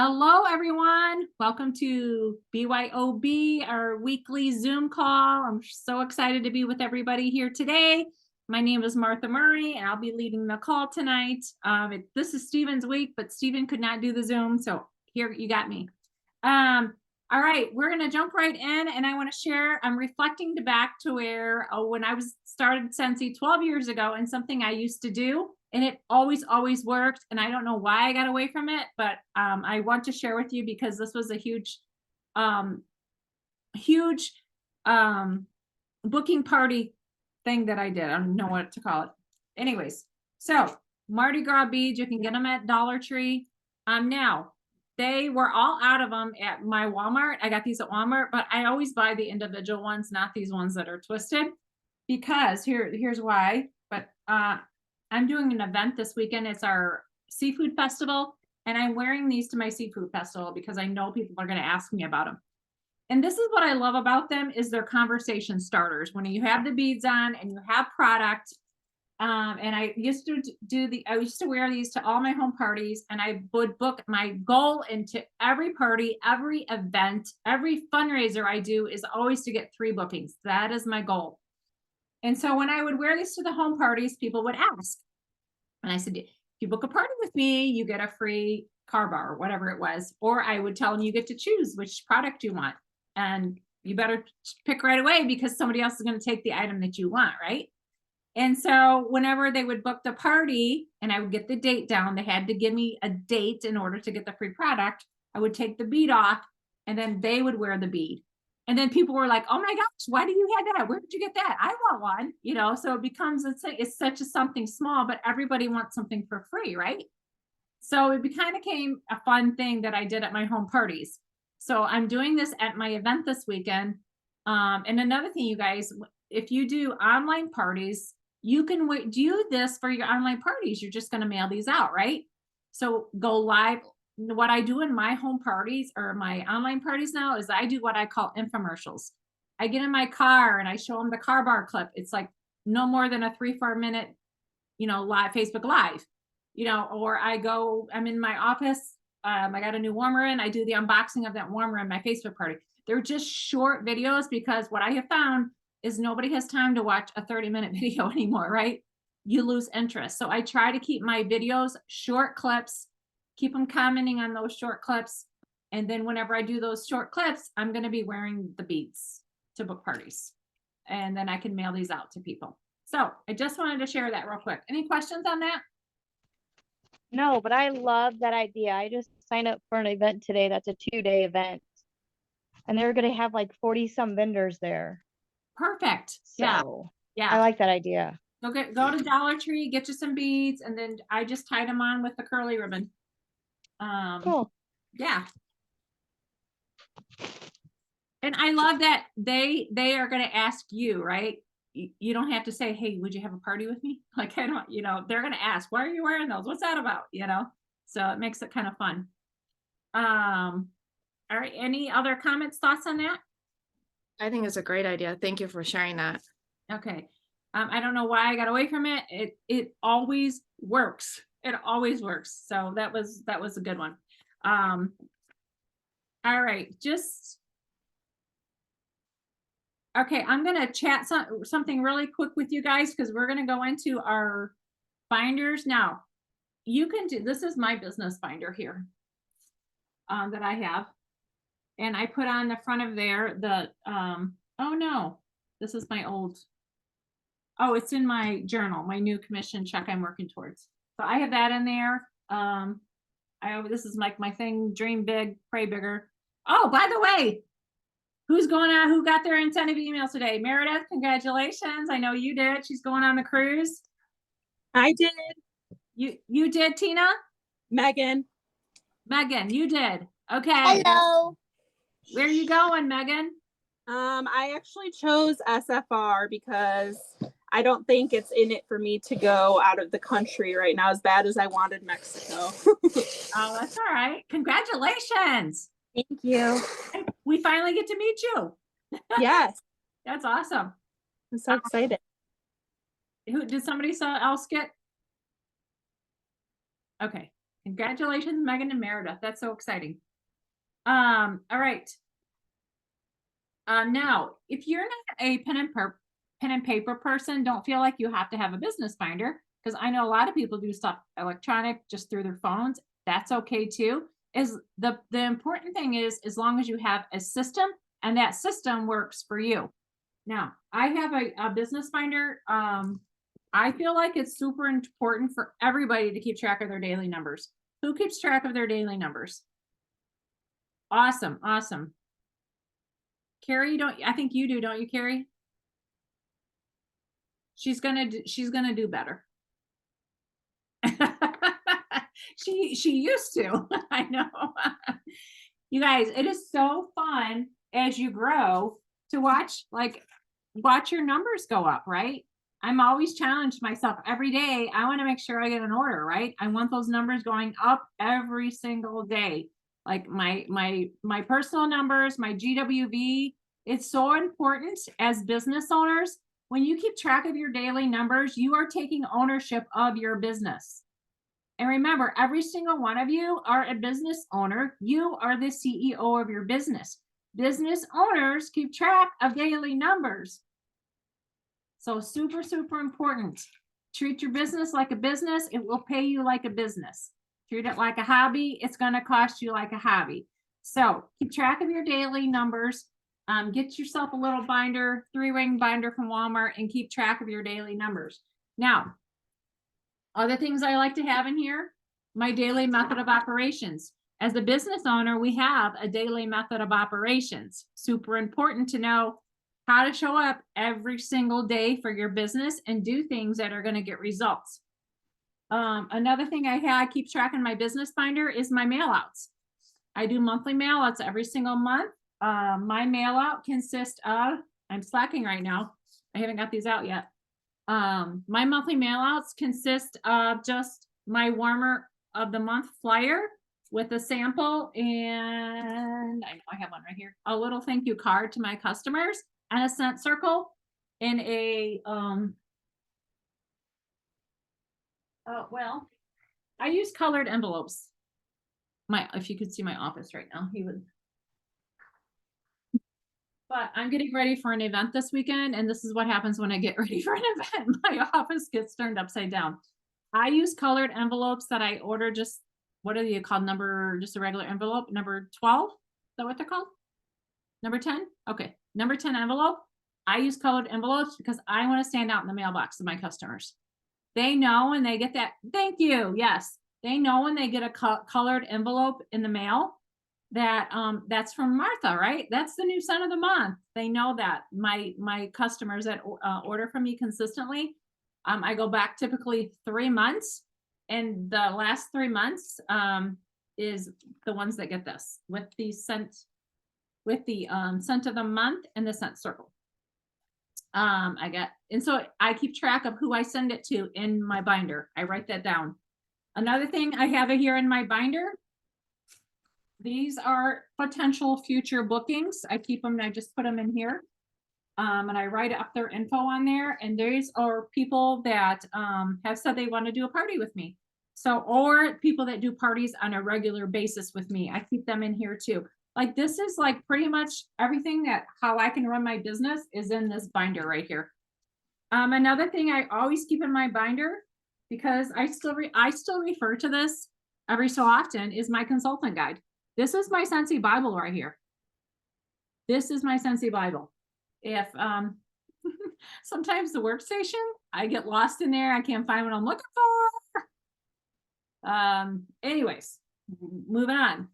Hello, everyone. Welcome to BYOB, our weekly Zoom call. I'm so excited to be with everybody here today. My name is Martha Murray, and I'll be leading the call tonight. This is Stephen's week, but Stephen could not do the Zoom, so here you got me. All right, we're going to jump right in, and I want to share. I'm reflecting back to where when I started Scentsy 12 years ago, and something I used to do. And it always worked. And I don't know why I got away from it, but I want to share with you because this was a huge booking party thing that I did. I don't know what to call it. Anyways, so Mardi Gras beads, you can get them at Dollar Tree. Now, they were all out of them at my Walmart. I got these at Walmart, but I always buy the individual ones, not these ones that are twisted, because here's why. But I'm doing an event this weekend. It's our seafood festival, and I'm wearing these to my seafood festival because I know people are going to ask me about them. And this is what I love about them is they're conversation starters. When you have the beads on and you have product, and I used to wear these to all my home parties, and I would book my goal into every party, every event, every fundraiser I do is always to get 3 bookings. That is my goal. And so when I would wear these to the home parties, people would ask. And I said, if you book a party with me, you get a free car bar or whatever it was. Or I would tell them you get to choose which product you want. And you better pick right away because somebody else is going to take the item that you want, right? And so whenever they would book the party and I would get the date down, they had to give me a date in order to get the free product. I would take the bead off and then they would wear the bead. And then people were like, oh my gosh, why do you have that? Where did you get that? I want one, so it becomes, it's such a something small, but everybody wants something for free, right? So it kind of became a fun thing that I did at my home parties. So I'm doing this at my event this weekend. And another thing, you guys, if you do online parties, you can do this for your online parties. You're just going to mail these out, right? So go live. What I do in my home parties or my online parties now is I do what I call infomercials. I get in my car and I show them the car bar clip. It's like no more than a 3-4 minute, live Facebook Live, or I'm in my office. I got a new warmer in. I do the unboxing of that warmer in my Facebook party. They're just short videos because what I have found is nobody has time to watch a 30-minute video anymore, right? You lose interest. So I try to keep my videos short clips, keep them commenting on those short clips. And then whenever I do those short clips, I'm going to be wearing the beads to book parties. And then I can mail these out to people. So I just wanted to share that real quick. Any questions on that? No, but I love that idea. I just signed up for an event today. That's a 2-day event. And they're going to have like 40 some vendors there. Perfect. So, yeah. I like that idea. Go to Dollar Tree, get you some beads, and then I just tied them on with the curly ribbon. Cool. Yeah. And I love that they are going to ask you, right? You don't have to say, hey, would you have a party with me? Like, I don't, they're going to ask, why are you wearing those? What's that about? So it makes it kind of fun. All right. Any other comments, thoughts on that? I think it's a great idea. Thank you for sharing that. Okay. I don't know why I got away from it. It always works. It always works. So that was a good one. All right. Okay, I'm going to chat something really quick with you guys because we're going to go into our binders. Now, you can do, this is my business binder here that I have. And I put on the front of there oh no, this is my old, it's in my journal, my new commission check I'm working towards. So I have that in there. This is like my thing, dream big, pray bigger. Oh, by the way, who got their incentive emails today? Meredith, congratulations. I know you did. She's going on the cruise. I did. You did, Tina? Megan, you did. Okay. Hello. Where are you going, Megan? I actually chose SFR because I don't think it's in it for me to go out of the country right now as bad as I wanted Mexico. Oh, that's all right. Congratulations. Thank you. We finally get to meet you. Yes. That's awesome. I'm so excited. Who did somebody else get? Okay. Congratulations, Megan and Meredith. That's so exciting. All right. Now, if you're not a pen and paper person, don't feel like you have to have a business binder, because I know a lot of people do stuff electronic just through their phones. That's okay too. Is the important thing is, as long as you have a system and that system works for you. Now, I have a business binder. I feel like it's super important for everybody to keep track of their daily numbers. Who keeps track of their daily numbers? Awesome, awesome. Carrie, I think you do, don't you, Carrie? She's gonna do better. She used to. I know. You guys, it is so fun as you grow to watch your numbers go up, right? I'm always challenged myself every day. I want to make sure I get an order, right? I want those numbers going up every single day. Like my personal numbers, my GWV. It's so important as business owners. When you keep track of your daily numbers, you are taking ownership of your business. And remember, every single one of you are a business owner. You are the CEO of your business. Business owners keep track of daily numbers. So super, super important. Treat your business like a business. It will pay you like a business. Treat it like a hobby. It's going to cost you like a hobby. So keep track of your daily numbers. Get yourself a little binder, 3-ring binder from Walmart, and keep track of your daily numbers. Now, other things I like to have in here, my daily method of operations. As a business owner, we have a daily method of operations. Super important to know how to show up every single day for your business and do things that are going to get results. Another thing I keep track in my business binder is my mail outs. I do monthly mail outs every single month. My mail out consists of, I'm slacking right now. I haven't got these out yet. My monthly mail outs consist of just my warmer of the month flyer with a sample, and I know I have one right here, a little thank you card to my customers, and a scent circle in a, well, I use colored envelopes. If you could see my office right now, he would. But I'm getting ready for an event this weekend, and this is what happens when I get ready for an event. My office gets turned upside down. I use colored envelopes that I order. Just, what are they called? Just a regular envelope, number 12? Is that what they're called? Number 10? Okay, number 10 envelope. I use colored envelopes because I want to stand out in the mailbox of my customers. They know when they get that, thank you, yes. They know when they get a colored envelope in the mail that that's from Martha, right? That's the new scent of the month. They know that. My customers that order from me consistently, I go back typically 3 months, and the last 3 months is the ones that get this with the scent, scent of the month and the scent circle. And so I keep track of who I send it to in my binder. I write that down. Another thing I have here in my binder, these are potential future bookings. I keep them, I just put them in here. And I write up their info on there. And these are people that have said they want to do a party with me. So, or people that do parties on a regular basis with me. I keep them in here too. Like, this is like pretty much everything that how I can run my business is in this binder right here. Another thing I always keep in my binder, because I still refer to this every so often, is my consultant guide. This is my Scentsy Bible right here. This is my Scentsy Bible. If sometimes the workstation, I get lost in there. I can't find what I'm looking for. Anyways, moving on.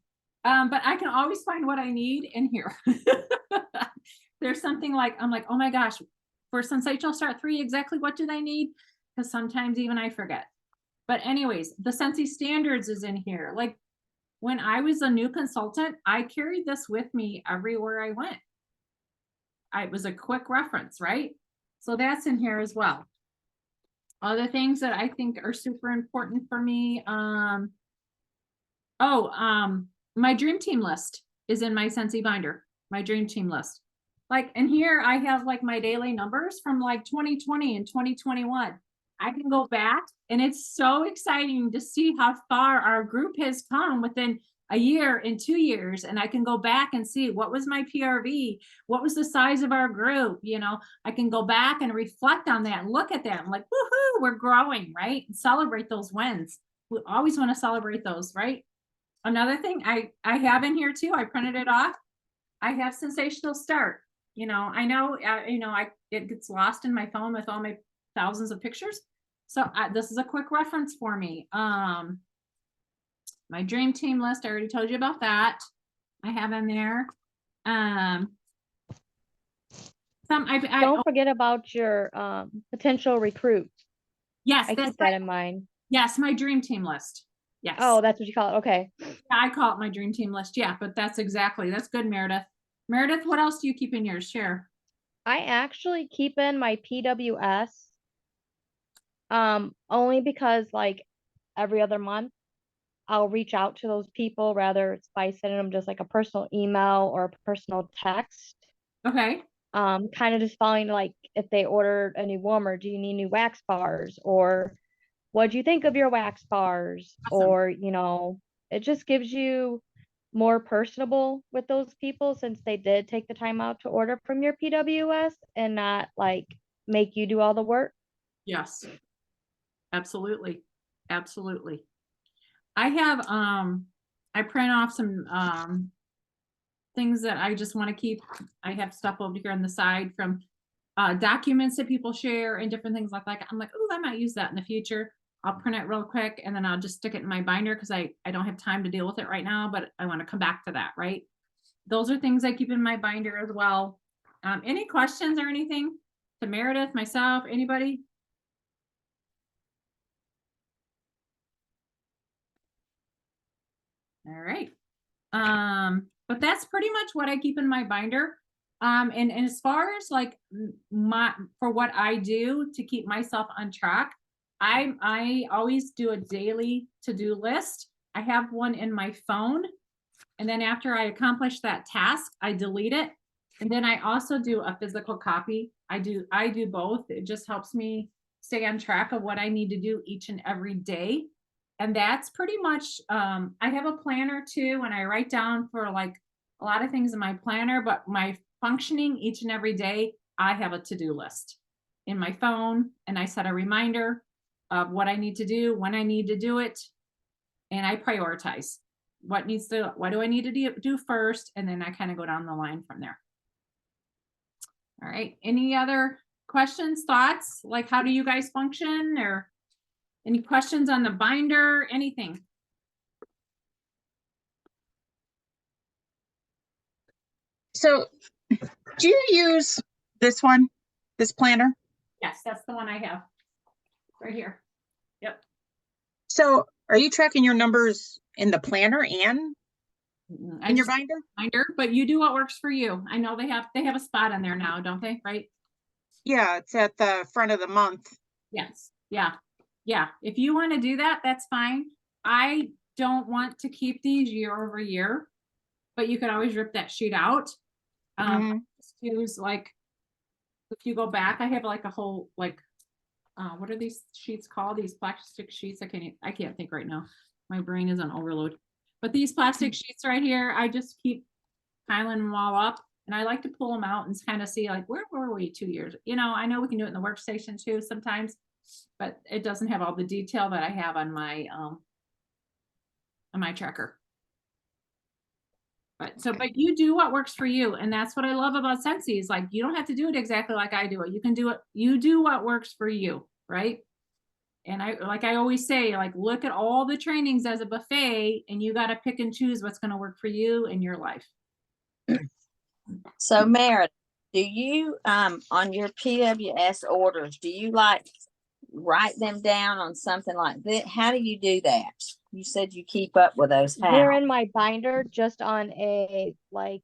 But I can always find what I need in here. There's something like, I'm like, oh my gosh, for Sensational Start 3, exactly what do they need? Because sometimes even I forget. But anyways, the Scentsy Standards is in here. Like, when I was a new consultant, I carried this with me everywhere I went. It was a quick reference, right? So that's in here as well. Other things that I think are super important for me. My dream team list is in my Scentsy binder, my dream team list. Like, and here I have like my daily numbers from like 2020 and 2021. I can go back, and it's so exciting to see how far our group has come within a year and 2 years. And I can go back and see what was my PRV, what was the size of our group. I can go back and reflect on that and look at that. I'm like, woohoo, we're growing, right? And celebrate those wins. We always want to celebrate those, right? Another thing I have in here too, I printed it off. I have sensational start. I know, it gets lost in my phone with all my thousands of pictures. So this is a quick reference for me. My dream team list, I already told you about that. I have in there. Don't forget about your potential recruits. Yes, I keep that in mind. Yes, my dream team list. Yes. Oh, that's what you call it. Okay. Yeah, I call it my dream team list. Yeah, but that's good, Meredith. Meredith, what else do you keep in yours? Share. I actually keep in my PWS. Only because like every other month I'll reach out to those people, rather it's by sending them just like a personal email or a personal text. Okay. Kind of just following like if they ordered a new warmer, do you need new wax bars, or what do you think of your wax bars? Awesome. Or it just gives you more personable with those people, since they did take the time out to order from your PWS and not like make you do all the work. Yes. Absolutely. Absolutely. I have I print off some things that I just want to keep. I have stuff over here on the side from documents that people share and different things like that. I'm like, oh, I might use that in the future. I'll print it real quick and then I'll just stick it in my binder because I don't have time to deal with it right now, but I want to come back to that, right? Those are things I keep in my binder as well. Any questions or anything to Meredith, myself, anybody? All right. But that's pretty much what I keep in my binder. And as far as like for what I do to keep myself on track, I always do a daily to-do list. I have one in my phone, and then after I accomplish that task, I delete it. And then I also do a physical copy. I do both. It just helps me stay on track of what I need to do each and every day. And that's pretty much, I have a planner too, and I write down for like a lot of things in my planner, but my functioning each and every day, I have a to-do list in my phone, and I set a reminder of what I need to do, when I need to do it, and I prioritize what do I need to do first, and then I kind of go down the line from there. All right, any other questions, thoughts? Like, how do you guys function, or any questions on the binder, anything? So do you use this planner? Yes, that's the one I have right here. Yep. So are you tracking your numbers in the planner and in your binder? But you do what works for you. I know they have a spot on there now, don't they? Right? Yeah, it's at the front of the month. Yes. Yeah. Yeah. If you want to do that, that's fine. I don't want to keep these year over year, but you could always rip that sheet out. Just use like, if you go back, I have like a whole, like, what are these sheets called? These plastic sheets. I can't think right now. My brain is on overload. But these plastic sheets right here, I just keep piling them all up, and I like to pull them out and kind of see like, where were we 2 years? I know we can do it in the workstation too sometimes, but it doesn't have all the detail that I have on my tracker. But you do what works for you, and that's what I love about Scentsy is like, you don't have to do it exactly like I do it. You can do it. You do what works for you, right? And I always say, like, look at all the trainings as a buffet, and you got to pick and choose what's going to work for you in your life. So Meredith, do you on your PWS orders, do you like write them down on something like that? How do you do that? You said you keep up with those. They're How? in my binder, just on a like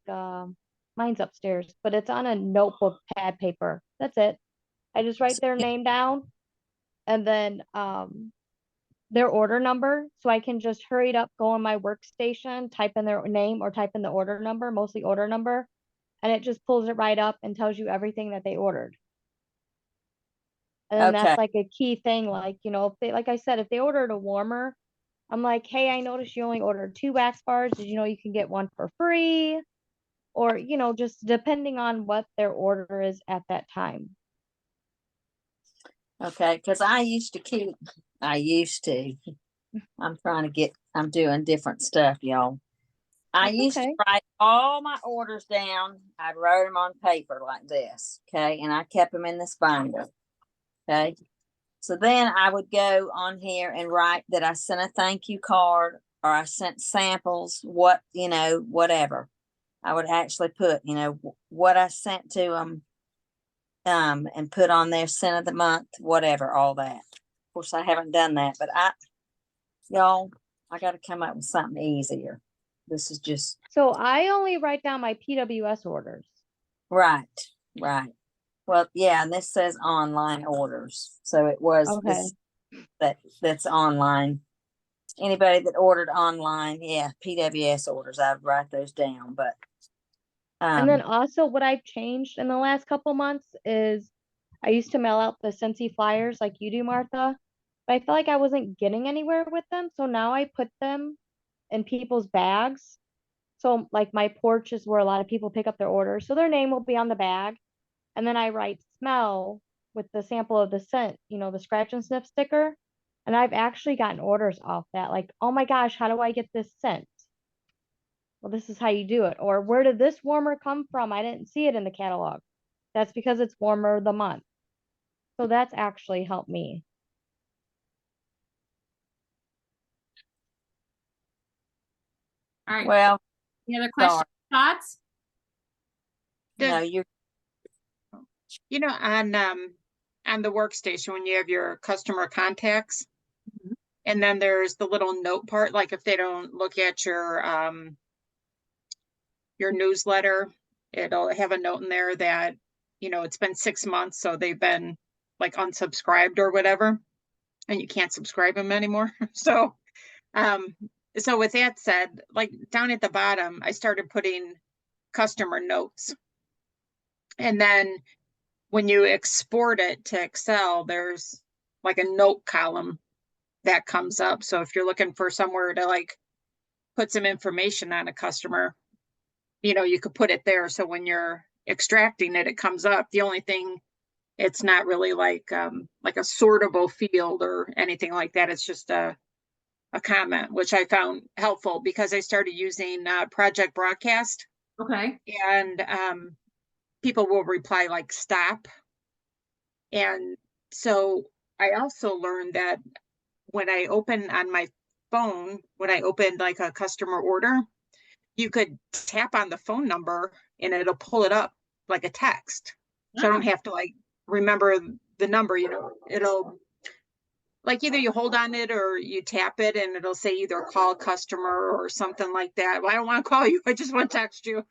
mine's upstairs, but it's on a notebook pad paper. That's it. I just write their name down, and then their order number, so I can just hurry it up, go on my workstation, type in their name or type in the order number, mostly order number, and it just pulls it right up and tells you everything that they ordered. And then Okay. that's like a key thing, like, you know, if they, like I said, if they ordered a warmer, I'm like, hey, I noticed you only ordered 2 wax bars. Did you know you can get one for free? Or, you know, just depending on what their order is at that time. Okay, because I used to, I'm doing different stuff, y'all. I That's used okay. to write all my orders down. I'd write them on paper like this, okay, and I kept them in this binder, okay. So then I would go on here and write that I sent a thank you card or I sent samples, whatever. I would actually put, what I sent to them, and put on there cent of the month, whatever, all that. Of course, I haven't done that, but y'all, I got to come up with something easier. This is just So I only write down my PWS orders. right. Well, yeah, and this says online orders, so it was Okay. that's online. Anybody that ordered online, yeah, PWS orders, I'd write those down. But And then also what I've changed in the last couple months is I used to mail out the Scentsy flyers like you do, Martha, but I felt like I wasn't getting anywhere with them. So now I put them in people's bags. So like my porch is where a lot of people pick up their orders. So their name will be on the bag. And then I write smell with the sample of the scent, you know, the scratch and sniff sticker. And I've actually gotten orders off that. Like, oh my gosh, how do I get this scent? Well, this is how you do it. Or where did this warmer come from? I didn't see it in the catalog. That's because it's warmer of the month. So that's actually helped me. All right. well, Any other questions, thoughts? no, Does- you're on the workstation, when you have your customer contacts, Mhm. and then there's the little note part, like if they don't look at your newsletter, it'll have a note in there that, it's been 6 months, so they've been like unsubscribed or whatever, and you can't subscribe them anymore. So with that said, like down at the bottom, I started putting customer notes. And then when you export it to Excel, there's like a note column that comes up. So if you're looking for somewhere to like put some information on a customer, you could put it there. So when you're extracting it, it comes up. The only thing, it's not really like a sortable field or anything like that. It's just a comment, which I found helpful because I started using Project Broadcast, Okay. and people will reply like stop. And so I also learned that when I open on my phone, when I opened like a customer order, you could tap on the phone number and it'll pull it up like a text. So I don't have to like remember the number, it'll like either you hold on it or you tap it and it'll say either call customer or something like that. Well, I don't want to call you. I just want to text you.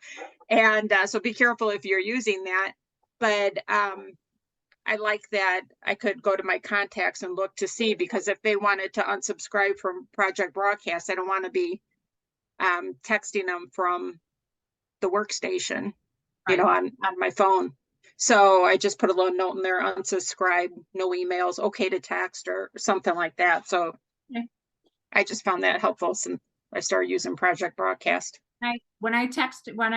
And so be careful if you're using that. But I like that I could go to my contacts and look to see, because if they wanted to unsubscribe from Project Broadcast, I don't want to be texting them from the workstation, on my phone. So I just put a little note in there, unsubscribe, no emails, okay to text or something like that. So Okay. I just found that helpful since I started using Project Broadcast. When I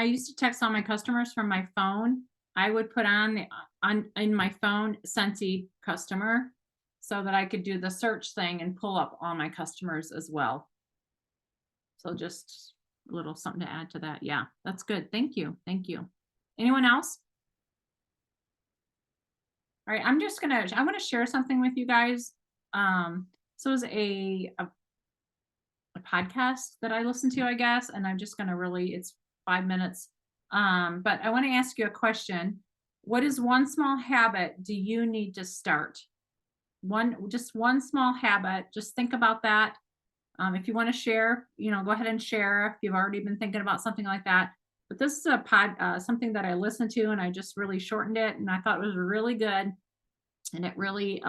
used to text all my customers from my phone, I would put in my phone Scentsy customer so that I could do the search thing and pull up all my customers as well. So just a little something to add to that. Yeah, that's good. Thank you. Thank you. Anyone else? All right, I'm gonna share something with you guys. So it's a podcast that I listen to, I guess, and I'm just gonna it's 5 minutes. But I want to ask you a question. What is one small habit do you need to start? Just one small habit. Just think about that. If you want to share, go ahead and share if you've already been thinking about something like that. But this is something that I listened to, and I just really shortened it, and I thought it was really good, and it really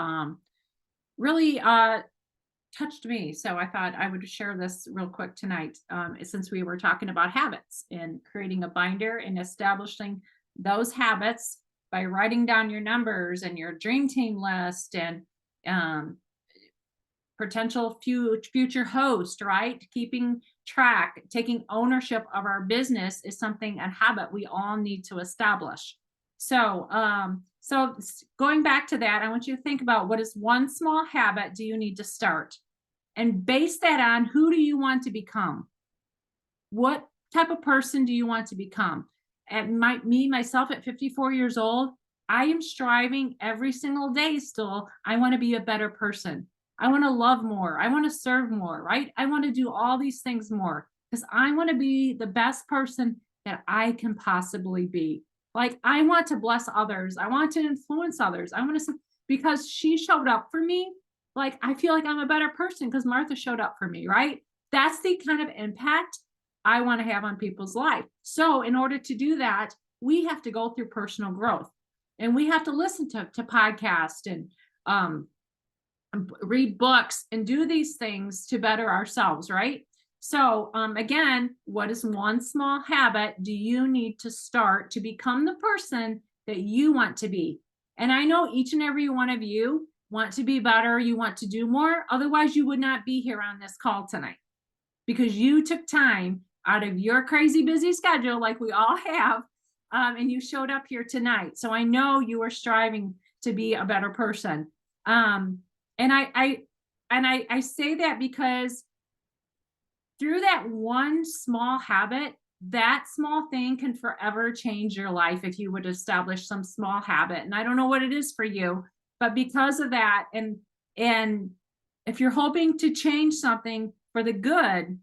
touched me. So I thought I would share this real quick tonight, since we were talking about habits and creating a binder and establishing those habits by writing down your numbers and your dream team list and potential future host, right? Keeping track, taking ownership of our business is something, a habit we all need to establish. So, going back to that, I want you to think about what is one small habit do you need to start, and base that on who do you want to become? What type of person do you want to become? At myself at 54 years old, I am striving every single day still. I want to be a better person. I want to love more. I want to serve more, right? I want to do all these things more because I want to be the best person that I can possibly be. Like, I want to bless others. I want to influence others. I want to, because she showed up for me. Like, I feel like I'm a better person because Martha showed up for me, right? That's the kind of impact I want to have on people's life. So in order to do that, we have to go through personal growth, and we have to listen to podcasts and read books and do these things to better ourselves, right? So again, what is one small habit do you need to start to become the person that you want to be? And I know each and every one of you want to be better. You want to do more. Otherwise, you would not be here on this call tonight, because you took time out of your crazy busy schedule, like we all have, and you showed up here tonight. So I know you are striving to be a better person. And I say that because through that one small habit, that small thing can forever change your life if you would establish some small habit. And I don't know what it is for you, but because of that, and if you're hoping to change something for the good,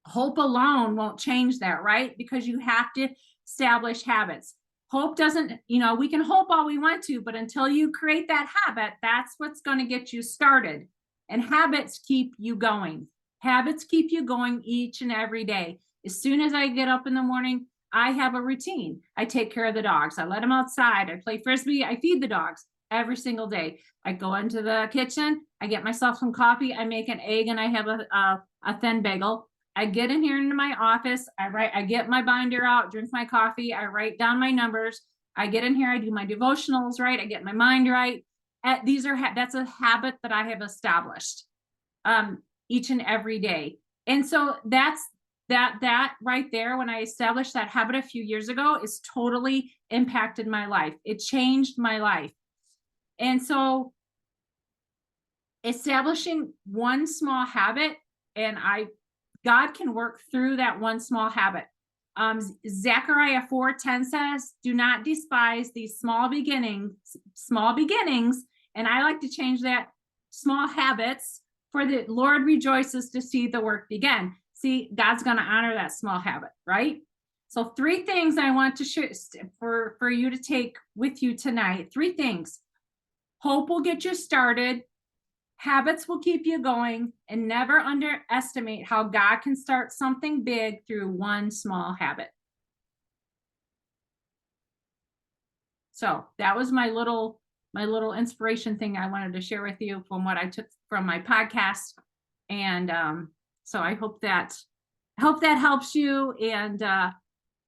hope alone won't change that, right? Because you have to establish habits. Hope doesn't, we can hope all we want to, but until you create that habit, that's what's going to get you started. And habits keep you going. Habits keep you going each and every day. As soon as I get up in the morning, I have a routine. I take care of the dogs. I let them outside. I play Frisbee. I feed the dogs every single day. I go into the kitchen. I get myself some coffee. I make an egg, and I have a thin bagel. I get in here into my office. I get my binder out, drink my coffee. I write down my numbers. I get in here. I do my devotionals, right? I get my mind right. That's a habit that I have established each and every day. And so that right there, when I established that habit a few years ago, is totally impacted my life. It changed my life. And so establishing one small habit, and God can work through that one small habit. Zechariah 4:10 says, do not despise these small beginnings. And I like to change that, small habits, for the Lord rejoices to see the work begin. See, God's going to honor that small habit, right? So 3 things I want to share for you to take with you tonight. 3 things. Hope will get you started. Habits will keep you going, and never underestimate how God can start something big through one small habit. So that was my little inspiration thing I wanted to share with you from what I took from my podcast. And so I hope that helps you and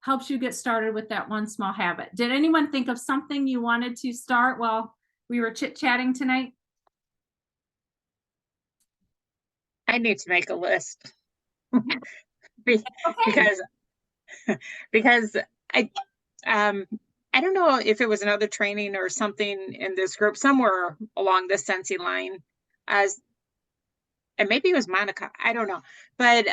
helps you get started with that one small habit. Did anyone think of something you wanted to start while we were chit-chatting tonight? I need to make a list Okay. because I don't know if it was another training or something in this group somewhere along the Scentsy line, and maybe it was Monica, I don't know, but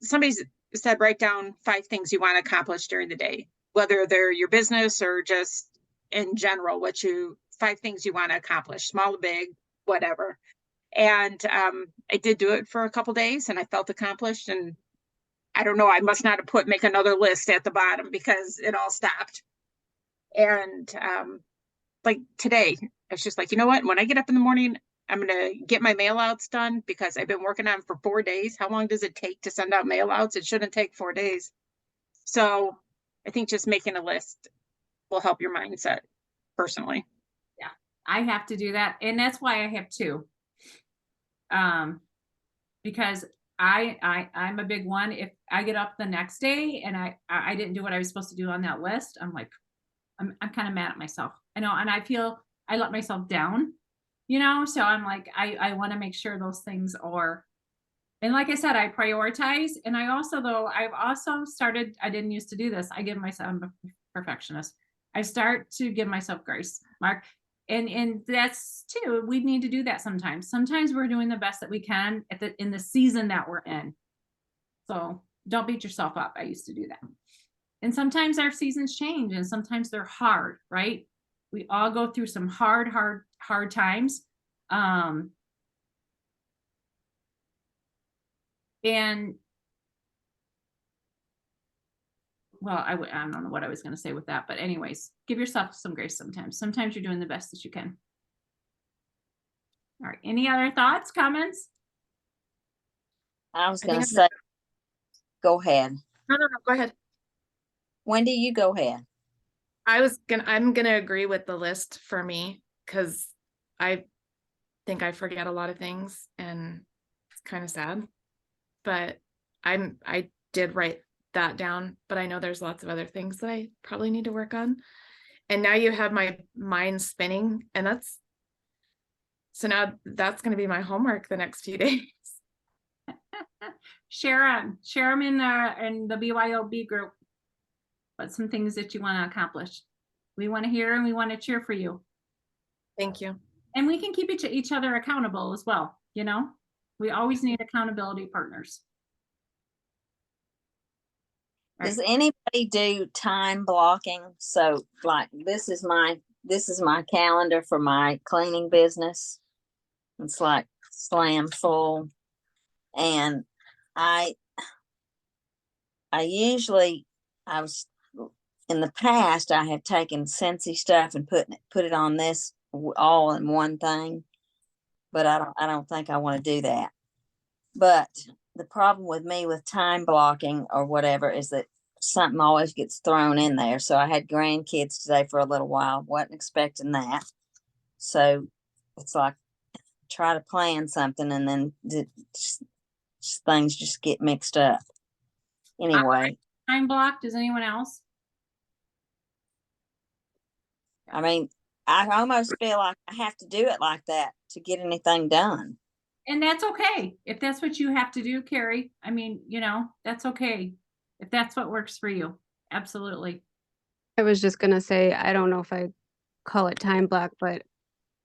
somebody said write down 5 things you want to accomplish during the day, whether they're your business or just in general, 5 things you want to accomplish, small or big, whatever. And I did do it for a couple days, and I felt accomplished. And I don't know, I must not have make another list at the bottom because it all stopped. And like today, I was just like, you know what? When I get up in the morning, I'm going to get my mail outs done because I've been working on for 4 days. How long does it take to send out mail outs? It shouldn't take 4 days. So I think just making a list will help your mindset personally. Yeah, I have to do that. And that's why I have 2. Because I'm a big one. If I get up the next day and I didn't do what I was supposed to do on that list, I'm like, I'm kind of mad at myself. I know, and I feel I let myself down, you know, so I'm like, I want to make sure those things are, and like I said, I prioritize. And I also, though, I've also started, I didn't used to do this. I give myself, I'm a perfectionist. I start to give myself grace, Mark. And that's too, we need to do that sometimes. Sometimes we're doing the best that we can in the season that we're in. So don't beat yourself up. I used to do that. And sometimes our seasons change and sometimes they're hard, right? We all go through some hard times. And well, I don't know what I was going to say with that, but anyways, give yourself some grace sometimes. Sometimes you're doing the best that you can. All right. Any other thoughts, comments? I was I gonna think say, go ahead. No, go ahead. Wendy, you go ahead. I'm gonna agree with the list for me, because I think I forget a lot of things and it's kind of sad. But I did write that down, but I know there's lots of other things that I probably need to work on. And now you have my mind spinning, and now that's gonna be my homework the next few days. Share them in the BYOB group. But some things that you want to accomplish. We want to hear and we want to cheer for you. Thank you. And we can keep each other accountable as well. You know, we always need accountability partners. All Does right. anybody do time blocking? So like this is my calendar for my cleaning business. It's like slam full. And I usually, I was in the past, I have taken Scentsy stuff and put it on this all in one thing, but I don't think I want to do that. But the problem with me with time blocking or whatever is that something always gets thrown in there. So I had grandkids today for a little while, wasn't expecting that. So it's like try to plan something and then things just get mixed up. Anyway, Time block. Does anyone else? I mean, I almost feel like I have to do it like that to get anything done. And that's okay. If that's what you have to do, Carrie, I mean, you know, that's okay. If that's what works for you. Absolutely. I was just gonna say, I don't know if I call it time block, but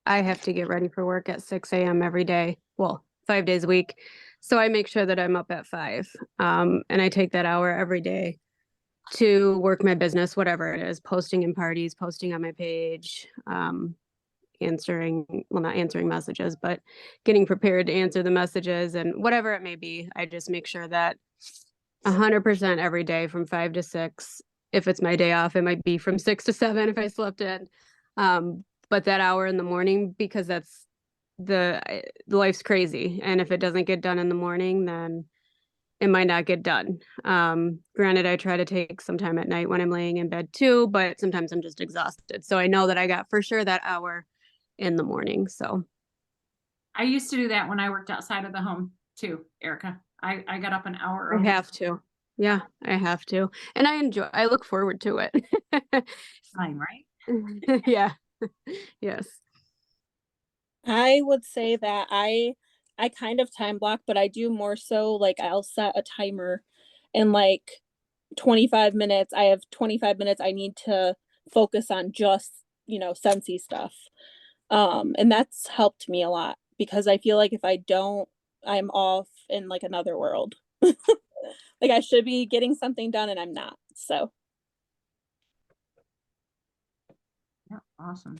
I have to get ready for work at 6 a.m. every day. Well, 5 days a week. So I make sure that I'm up at 5. And I take that hour every day to work my business, whatever it is, posting in parties, posting on my page, not answering messages, but getting prepared to answer the messages and whatever it may be. I just make sure that 100% every day from 5 to 6. If it's my day off, it might be from 6 to 7 if I slept in. But that hour in the morning, because that's life's crazy. And if it doesn't get done in the morning, then it might not get done. Granted, I try to take some time at night when I'm laying in bed too, but sometimes I'm just exhausted. So I know that I got for sure that hour in the morning. So I used to do that when I worked outside of the home too, Erica. I got up an hour I early. have to. Yeah, I have to. And I look forward to it. Time, right? Yeah. Yes. I would say that I kind of time block, but I do more so like I'll set a timer and like 25 minutes. I have 25 minutes I need to focus on just, Scentsy stuff. And that's helped me a lot because I feel like if I don't, I'm off in like another world. Like I should be getting something done and I'm not. So Yeah, awesome.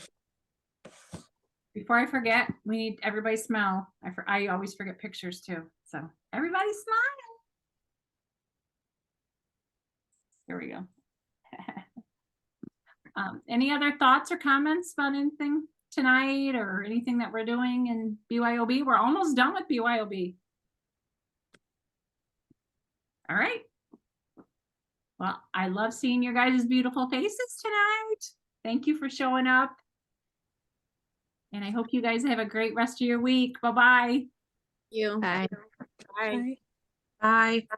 Before I forget, we need everybody smile. I always forget pictures too. So everybody smile. Here we go. Any other thoughts or comments about anything tonight or anything that we're doing in BYOB? We're almost done with BYOB. All right. Well, I love seeing your guys' beautiful faces tonight. Thank you for showing up. And I hope you guys have a great rest of your week. Bye-bye. You. Bye. Bye. bye. Bye.